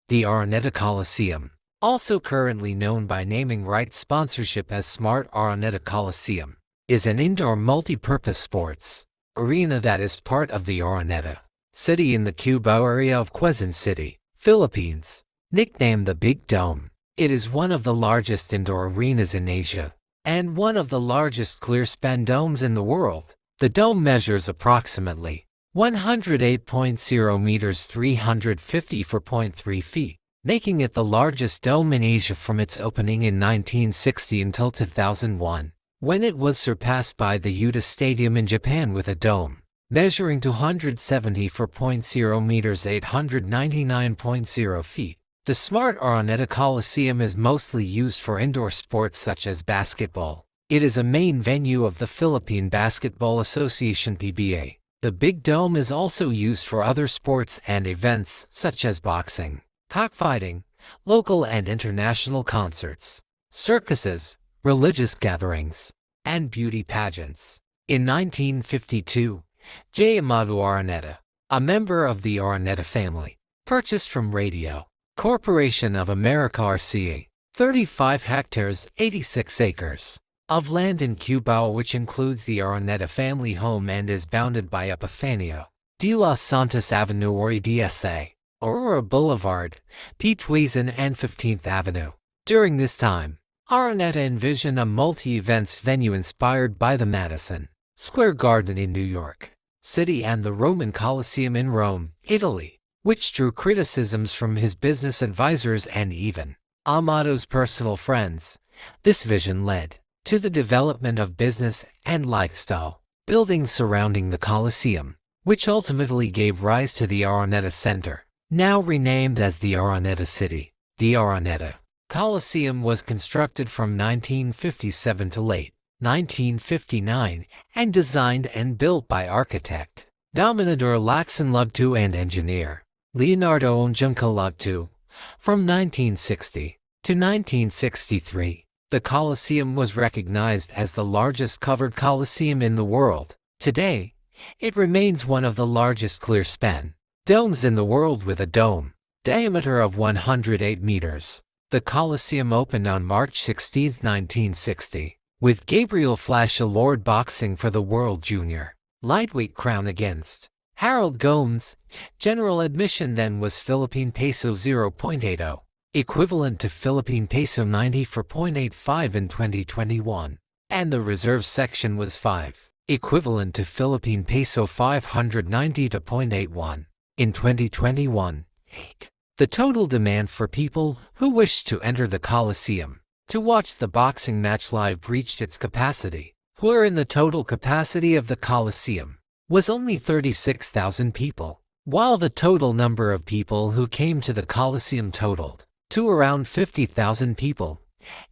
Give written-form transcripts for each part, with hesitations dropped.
The ARANETA Coliseum, also currently known by naming rights sponsorship as Smart ARANETA Coliseum, is an indoor multi-purpose sports arena that is part of the ARANETA city in the Cubao area of Quezon City, Philippines. Nicknamed the Big Dome, it is one of the largest indoor arenas in Asia and one of the largest clear-span domes in the world. The dome measures approximately 108.0 meters, 354.3 feet, making it the largest dome in Asia from its opening in 1960 until 2001, when it was surpassed by the Yuta Stadium in Japan with a dome measuring 274.0 meters, 899.0 feet. The Smart ARANETA Coliseum is mostly used for indoor sports such as basketball. It is a main venue of the Philippine Basketball Association (PBA). The Big Dome is also used for other sports and events such as boxing, cockfighting, local and international concerts, circuses, religious gatherings, and beauty pageants. In 1952, J. Amado Araneta, a member of the Araneta family, purchased from Radio Corporation of America RCA 35 hectares 86 acres of land in Cubao, which includes the Araneta family home and is bounded by Epifanio de los Santos Avenue or EDSA, Aurora Boulevard, Pituizan and 15th Avenue. During this time, Araneta envisioned a multi-events venue inspired by the Madison Square Garden in New York City and the Roman Colosseum in Rome, Italy, which drew criticisms from his business advisors and even Amado's personal friends. This vision led to the development of business and lifestyle buildings surrounding the Colosseum, which ultimately gave rise to the Araneta Center, now renamed as the Araneta City. The Araneta Coliseum was constructed from 1957 to late 1959 and designed and built by architect Dominador Lacson Lugtu and engineer Leonardo Onjunco Lugtu. From 1960 to 1963, the Colosseum was recognized as the largest covered Colosseum in the world. Today, it remains one of the largest clear-span domes in the world with a dome diameter of 108 meters. The Colosseum opened on March 16, 1960, with Gabriel Flash Award boxing for the World Junior Lightweight crown against Harold Gomes. General admission then was Philippine peso 0.80, equivalent to Philippine peso 94.85 in 2021, and the reserve section was 5, equivalent to Philippine peso 590.81 in 2021. 8. The total demand for people who wished to enter the Colosseum to watch the boxing match live reached its capacity, wherein the total capacity of the Colosseum was only 36,000 people, while the total number of people who came to the Colosseum totaled to around 50,000 people.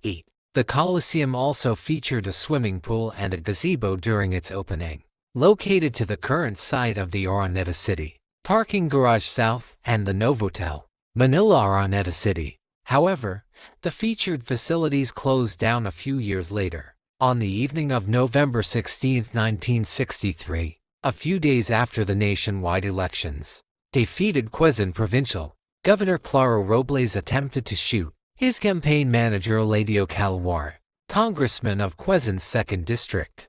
8. The Colosseum also featured a swimming pool and a gazebo during its opening, located to the current site of the Araneta City Parking Garage South and the Novotel, Manila Araneta City. However, the featured facilities closed down a few years later. On the evening of November 16, 1963, a few days after the nationwide elections defeated Quezon Provincial Governor Claro Robles attempted to shoot his campaign manager Eladio Calawar, congressman of Quezon's 2nd District,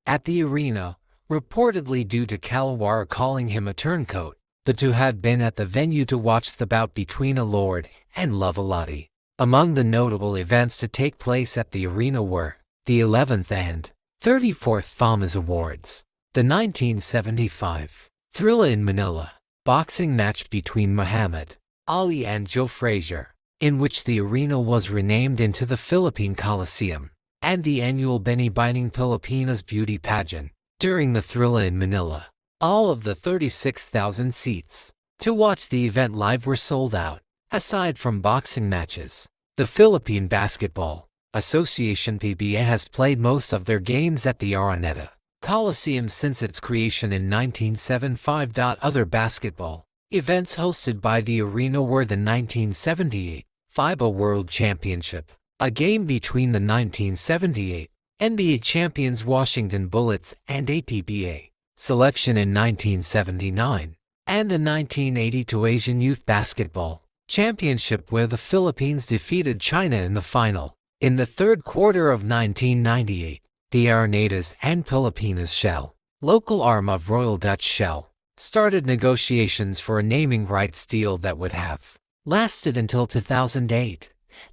at the arena, reportedly due to Calawar calling him a turncoat. The two had been at the venue to watch the bout between Alord and Lovelati. Among the notable events to take place at the arena were the 11th and 34th FAMAS Awards, the 1975 Thrilla in Manila boxing match between Muhammad Ali and Joe Frazier, in which the arena was renamed into the Philippine Coliseum, and the annual Binibining Pilipinas beauty pageant. During the Thrilla in Manila, all of the 36,000 seats to watch the event live were sold out. Aside from boxing matches, the Philippine Basketball Association (PBA) has played most of their games at the Araneta Coliseum since its creation in 1975. Other basketball events hosted by the arena were the 1978 FIBA World Championship, a game between the 1978 NBA champions Washington Bullets and APBA selection in 1979, and the 1982 Asian Youth Basketball Championship where the Philippines defeated China in the final. In the third quarter of 1998, the ARANETA's and Pilipinas Shell, local arm of Royal Dutch Shell, started negotiations for a naming rights deal that would have lasted until 2008.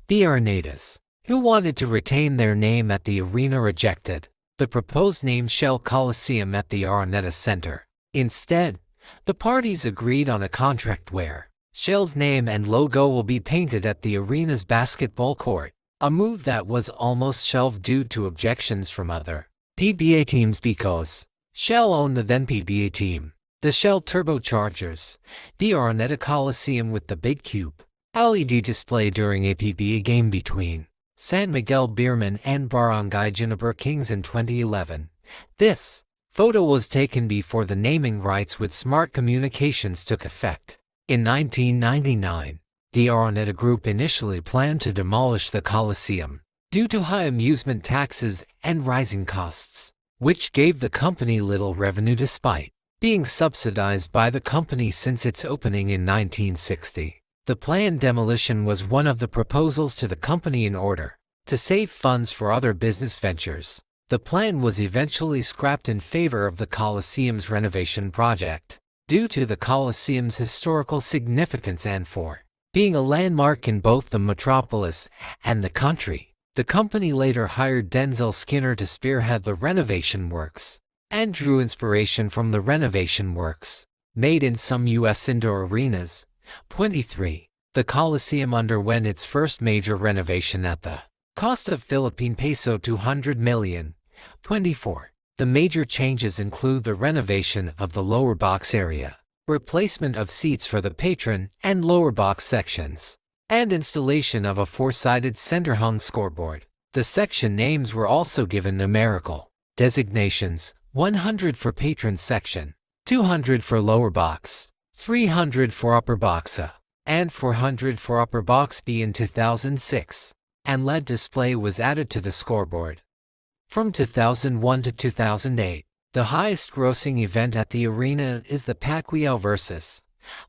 The ARANETA's, who wanted to retain their name at the arena, rejected the proposed name Shell Coliseum at the ARANETA Center. Instead, the parties agreed on a contract where Shell's name and logo will be painted at the arena's basketball court, a move that was almost shelved due to objections from other PBA teams because Shell owned the then PBA team, the Shell Turbochargers. The ARANETA Coliseum with the big cube LED display during a PBA game between San Miguel Beermen and Barangay Ginebra Kings in 2011. This photo was taken before the naming rights with Smart Communications took effect. In 1999, the ARANETA Group initially planned to demolish the Coliseum due to high amusement taxes and rising costs, which gave the company little revenue despite being subsidized by the company since its opening in 1960. The planned demolition was one of the proposals to the company in order to save funds for other business ventures. The plan was eventually scrapped in favor of the Coliseum's renovation project. Due to the Coliseum's historical significance and for being a landmark in both the metropolis and the country, the company later hired Denzel Skinner to spearhead the renovation works and drew inspiration from the renovation works made in some U.S. indoor arenas. 23. The Coliseum underwent its first major renovation at the cost of Philippine peso 200 million. 24. The major changes include the renovation of the lower box area, replacement of seats for the patron and lower box sections, and installation of a four-sided center-hung scoreboard. The section names were also given numerical designations: 100 for patron section, 200 for lower box, 300 for upper box A, and 400 for upper box B. In 2006, an LED display was added to the scoreboard. From 2001 to 2008, the highest-grossing event at the arena is the Pacquiao vs.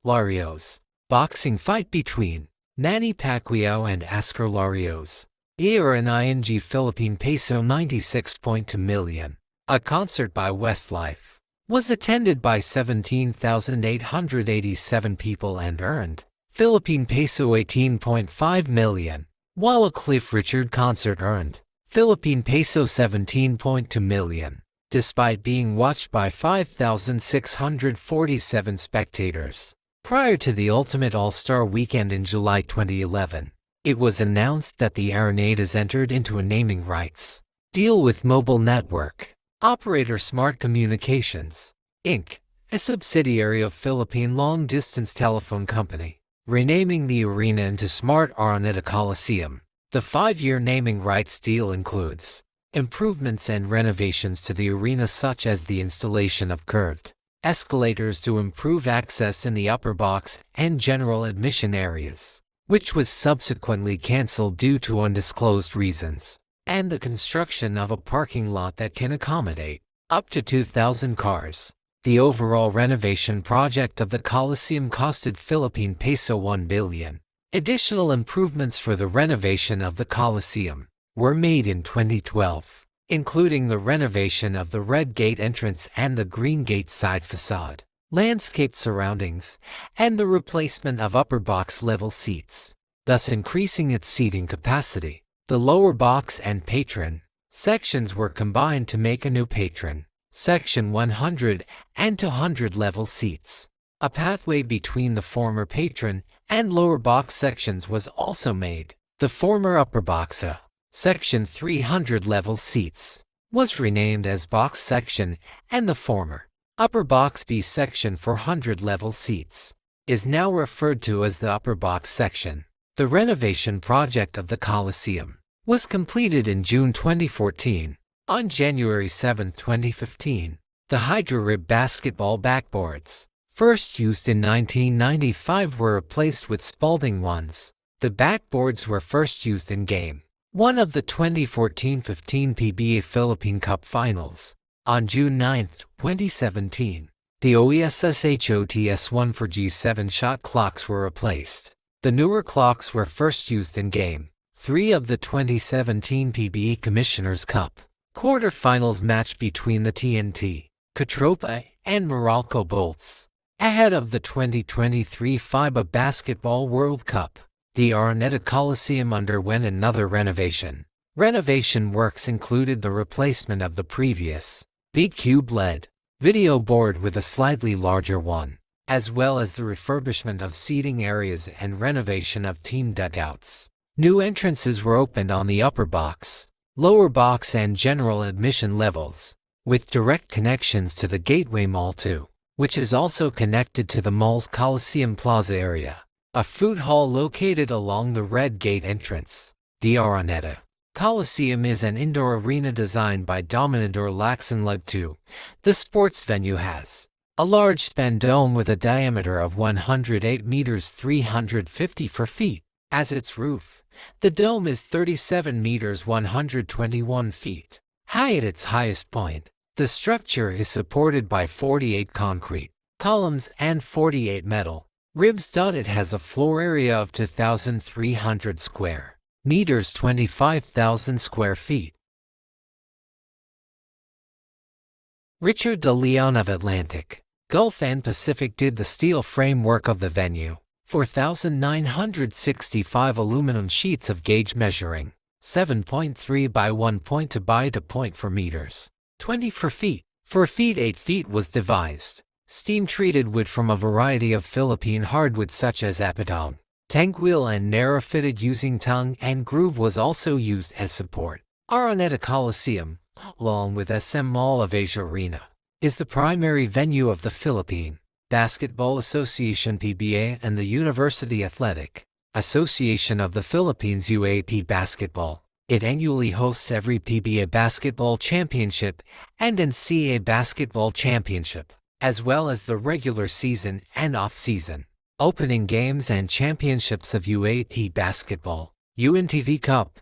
Larios boxing fight between Manny Pacquiao and Oscar Larios. ARANETA Philippine peso 96.2 million. A concert by Westlife was attended by 17,887 people and earned Philippine peso 18.5 million, while a Cliff Richard concert earned Philippine peso 17.2 million, despite being watched by 5,647 spectators. Prior to the Ultimate All-Star Weekend in July 2011, it was announced that the ARANETA's entered into a naming rights deal with mobile network operator Smart Communications, Inc., a subsidiary of Philippine long-distance telephone company, renaming the arena into Smart ARANETA Coliseum. The 5-year naming rights deal includes improvements and renovations to the arena, such as the installation of curved escalators to improve access in the upper box and general admission areas, which was subsequently cancelled due to undisclosed reasons, and the construction of a parking lot that can accommodate up to 2,000 cars. The overall renovation project of the Coliseum costed Philippine peso 1 billion. Additional improvements for the renovation of the Coliseum were made in 2012, including the renovation of the Red Gate entrance and the Green Gate side facade, landscaped surroundings, and the replacement of upper box level seats, thus increasing its seating capacity. The lower box and patron sections were combined to make a new patron section 100 and 200 level seats. A pathway between the former patron and lower box sections was also made. The former upper box A, section 300 level seats, was renamed as box section, and the former upper box B section 400 level seats is now referred to as the upper box section. The renovation project of the Coliseum was completed in June 2014. On January 7, 2015, the Hydro-Rib basketball backboards, first used in 1995, were replaced with Spalding ones. The backboards were first used in Game 1 of the 2014-15 PBA Philippine Cup Finals. On June 9, 2017, the OESS HOTS 1 for G7 shot clocks were replaced. The newer clocks were first used in Game 3 of the 2017 PBA Commissioners' Cup quarterfinals match between the TNT, Catropa, and Morocco Bolts. Ahead of the 2023 FIBA Basketball World Cup, the ARANETA Coliseum underwent another renovation. Renovation works included the replacement of the previous B-Cube LED video board with a slightly larger one, as well as the refurbishment of seating areas and renovation of team dugouts. New entrances were opened on the upper box, lower box and general admission levels, with direct connections to the Gateway Mall 2, which is also connected to the mall's Coliseum Plaza area, a food hall located along the Red Gate entrance. The ARANETA Coliseum is an indoor arena designed by Dominador Luxembourg II. The sports venue has a large span dome with a diameter of 108 meters 354 feet as its roof. The dome is 37 meters 121 feet high at its highest point. The structure is supported by 48 concrete columns and 48 metal ribs. It has a floor area of 2,300 square meters 25,000 square feet. Richard de Leon of Atlantic, Gulf and Pacific did the steel framework of the venue. 4,965 aluminum sheets of gauge measuring 7.3 by 1.2 by 2.4 meters, 24 feet. 4 feet 8 feet was devised. Steam-treated wood from a variety of Philippine hardwood such as apatong, tank wheel and narrow-fitted using tongue and groove was also used as support. ARANETA Coliseum, along with SM Mall of Asia Arena, is the primary venue of the Philippine Basketball Association PBA and the University Athletic Association of the Philippines UAP Basketball. It annually hosts every PBA Basketball Championship and NCAA Basketball Championship, as well as the regular season and off-season opening games and championships of UAP Basketball, UNTV Cup,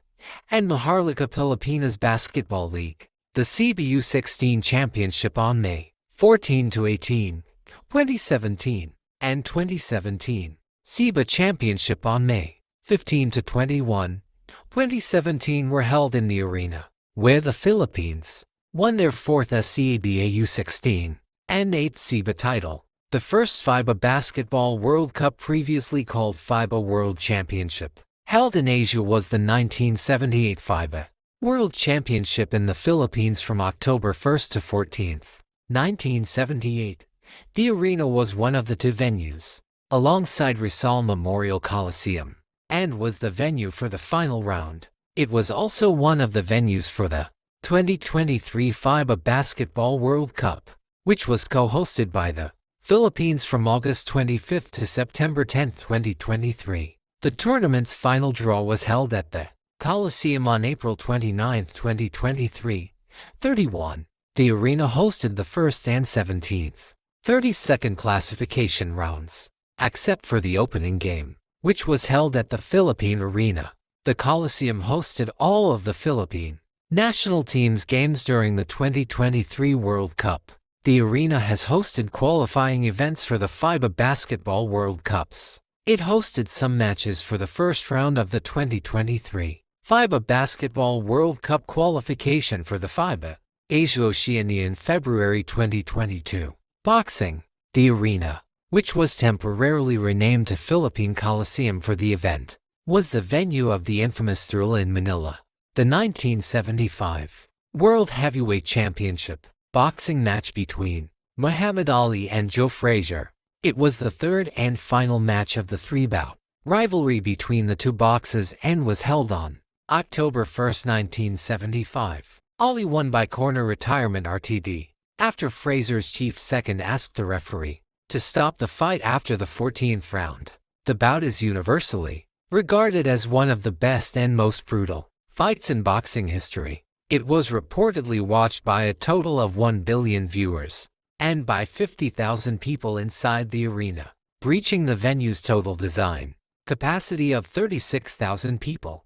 and Maharlika Pilipinas Basketball League. The CBU 16 Championship on May 14 to 18, 2017, and 2017. CBA Championship on May 15 to 21, 2017 were held in the arena, where the Philippines won their fourth SCABA U16 and eighth CBA title. The first FIBA Basketball World Cup, previously called FIBA World Championship, held in Asia, was the 1978 FIBA World Championship in the Philippines from October 1st to 14th, 1978. The arena was one of the two venues, alongside Rizal Memorial Coliseum, and was the venue for the final round. It was also one of the venues for the 2023 FIBA Basketball World Cup, which was co-hosted by the Philippines from August 25 to September 10, 2023. The tournament's final draw was held at the Coliseum on April 29, 2023. 31. The arena hosted the first and 17th, 32nd classification rounds, except for the opening game, which was held at the Philippine Arena. The Coliseum hosted all of the Philippine national team's games during the 2023 World Cup. The arena has hosted qualifying events for the FIBA Basketball World Cups. It hosted some matches for the first round of the 2023 FIBA Basketball World Cup qualification for the FIBA Asia Oceania in February 2022. Boxing. The arena, which was temporarily renamed to Philippine Coliseum for the event, was the venue of the infamous Thrilla in Manila. The 1975 World Heavyweight Championship boxing match between Muhammad Ali and Joe Frazier. It was the third and final match of the three-bout rivalry between the two boxers and was held on October 1, 1975. Ali won by corner retirement RTD, after Frazier's chief second asked the referee to stop the fight after the 14th round. The bout is universally regarded as one of the best and most brutal fights in boxing history. It was reportedly watched by a total of 1 billion viewers and by 50,000 people inside the arena, breaching the venue's total design capacity of 36,000 people.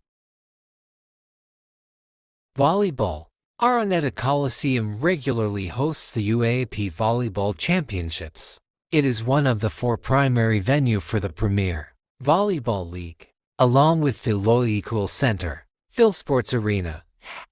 Volleyball. ARANETA Coliseum regularly hosts the UAAP Volleyball Championships. It is one of the 4 primary venues for the premier Volleyball League, along with Philoe Equal Center, Philsports Arena,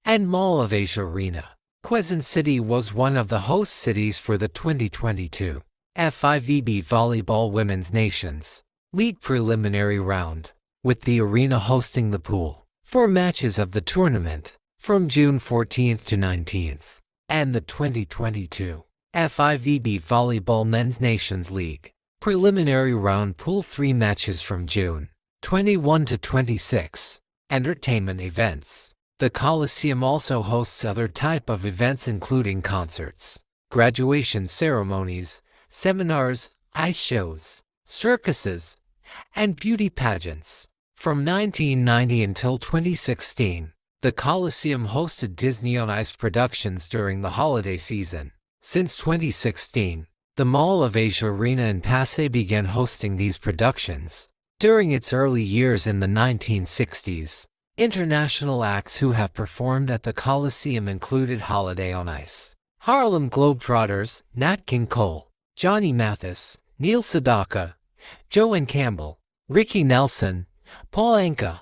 and Mall of Asia Arena. Quezon City was one of the host cities for the 2022 FIVB Volleyball Women's Nations League preliminary round, with the arena hosting the pool 4 matches of the tournament from June 14th to 19th, and the 2022 FIVB Volleyball Men's Nations League preliminary round pool 3 matches from June 21 to 26. Entertainment events. The Coliseum also hosts other type of events including concerts, graduation ceremonies, seminars, ice shows, circuses, and beauty pageants. From 1990 until 2016, the Coliseum hosted Disney on Ice productions during the holiday season. Since 2016, the Mall of Asia Arena in Pasay began hosting these productions. During its early years in the 1960s, international acts who have performed at the Coliseum included Holiday on Ice, Harlem Globetrotters, Nat King Cole, Johnny Mathis, Neil Sedaka, Joanne Campbell, Ricky Nelson, Paul Anka,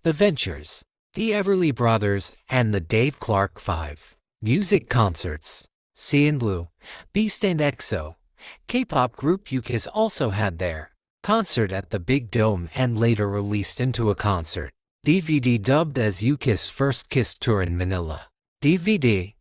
The Ventures, the Everly Brothers, and the Dave Clark 5. Music concerts. CN Blue, Beast and EXO. K-pop group UKIS also had their concert at the Big Dome and later released into a concert DVD dubbed as UKIS First Kiss Tour in Manila. DVD.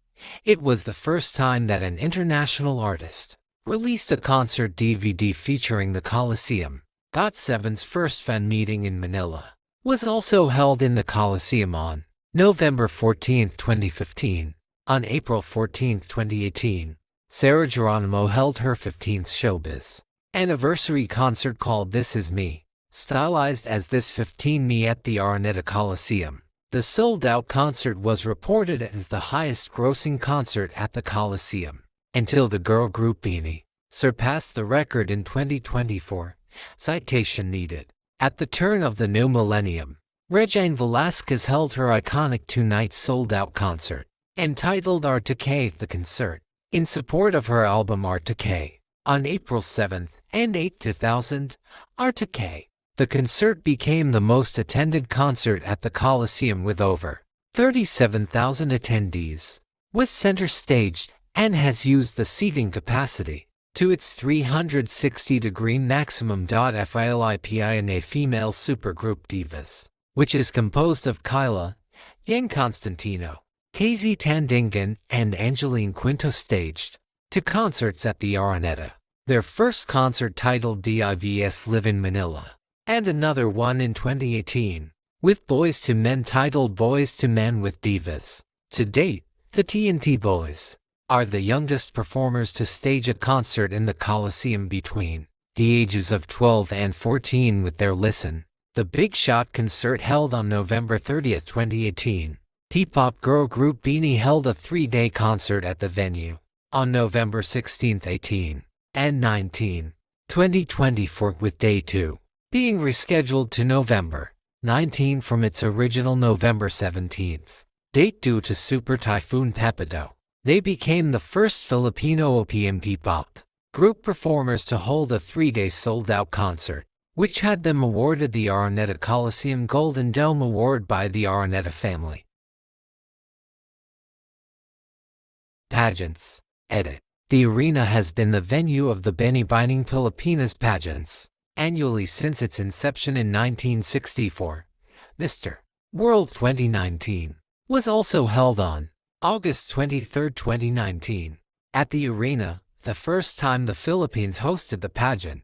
It was the first time that an international artist released a concert DVD featuring the Coliseum. GOT7's first fan meeting in Manila was also held in the Coliseum on November 14, 2015. On April 14, 2018, Sarah Geronimo held her 15th Showbiz anniversary concert called This Is Me, stylized as This 15 Me at the ARANETA Coliseum. The sold-out concert was reported as the highest-grossing concert at the Coliseum, until the girl group BINI surpassed the record in 2024. Citation needed. At the turn of the new millennium, Regine Velasquez held her iconic 2-night sold-out concert, entitled Artike the Concert, in support of her album Artike. On April 7th and 8th, 2000, Artike the Concert became the most attended concert at the Coliseum with over 37,000 attendees, was center stage, and has used the seating capacity to its 360-degree maximum. FILIPINA female supergroup Divas, which is composed of Kyla, Yang Constantino, KZ Tandingan, and Angeline Quinto staged 2 concerts at the ARANETA. Their first concert titled Divs Live in Manila, and another one in 2018, with Boys to Men titled Boys to Men with Divas. To date, the TNT Boys are the youngest performers to stage a concert in the Coliseum between the ages of 12 and 14 with their Listen, the Big Shot concert held on November 30, 2018. P-pop girl group BINI held a 3-day concert at the venue on November 16, 18, and 19, 2024, with Day 2 being rescheduled to November 19 from its original November 17th date due to Super Typhoon Pepido. They became the first Filipino OPM P-pop group performers to hold a 3-day sold-out concert, which had them awarded the ARANETA Coliseum Golden Dome Award by the ARANETA family. Pageants. Edit. The arena has been the venue of the Binibining Pilipinas pageants annually since its inception in 1964. Mr. World 2019 was also held on August 23, 2019, at the arena, the first time the Philippines hosted the pageant.